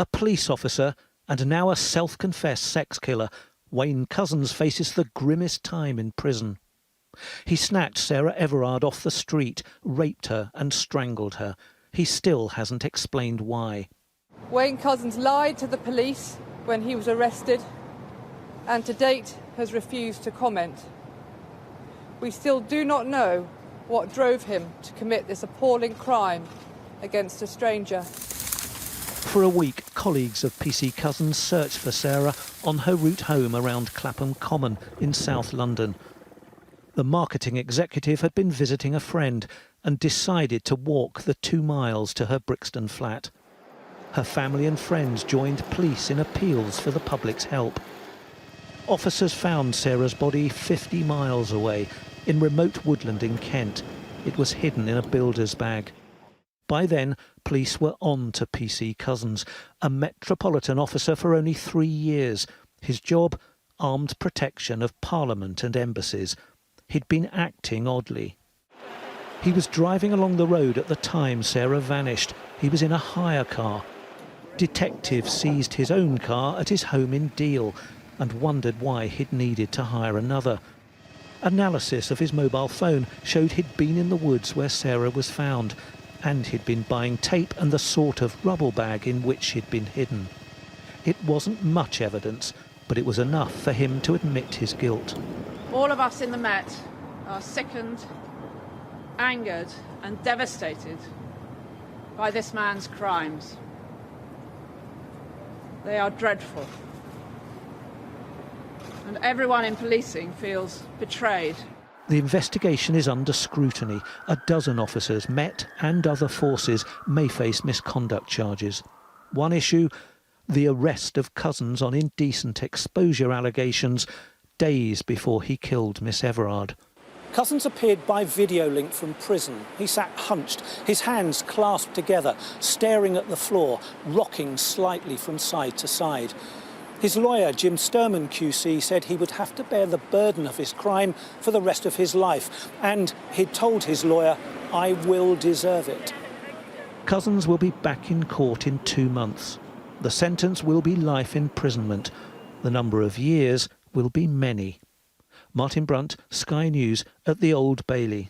A police officer and now a self-confessed sex killer, Wayne Couzens faces the grimmest time in prison. He snatched Sarah Everard off the street, raped her and strangled her. He still hasn't explained why. Wayne Couzens lied to the police when he was arrested and to date has refused to comment. We still do not know what drove him to commit this appalling crime against a stranger. For a week, colleagues of PC Couzens searched for Sarah on her route home around Clapham Common in South London. The marketing executive had been visiting a friend and decided to walk the 2 miles to her Brixton flat. Her family and friends joined police in appeals for the public's help. Officers found Sarah's body 50 miles away, in remote woodland in Kent. It was hidden in a builder's bag. By then, police were on to PC Couzens, a Metropolitan officer for only 3 years. His job, armed protection of Parliament and embassies. He'd been acting oddly. He was driving along the road at the time Sarah vanished. He was in a hire car. Detectives seized his own car at his home in Deal and wondered why he'd needed to hire another. Analysis of his mobile phone showed he'd been in the woods where Sarah was found, and he'd been buying tape and the sort of rubble bag in which she'd been hidden. It wasn't much evidence, but it was enough for him to admit his guilt. All of us in the Met are sickened, angered and devastated by this man's crimes. They are dreadful. And everyone in policing feels betrayed. The investigation is under scrutiny. A dozen officers, Met and other forces, may face misconduct charges. One issue, the arrest of Couzens on indecent exposure allegations days before he killed Miss Everard. Couzens appeared by video link from prison. He sat hunched, his hands clasped together, staring at the floor, rocking slightly from side to side. His lawyer, Jim Sturman QC, said he would have to bear the burden of his crime for the rest of his life. And he'd told his lawyer, "I will deserve it." Couzens will be back in court in 2 months. The sentence will be life imprisonment. The number of years will be many. Martin Brunt, Sky News at the Old Bailey.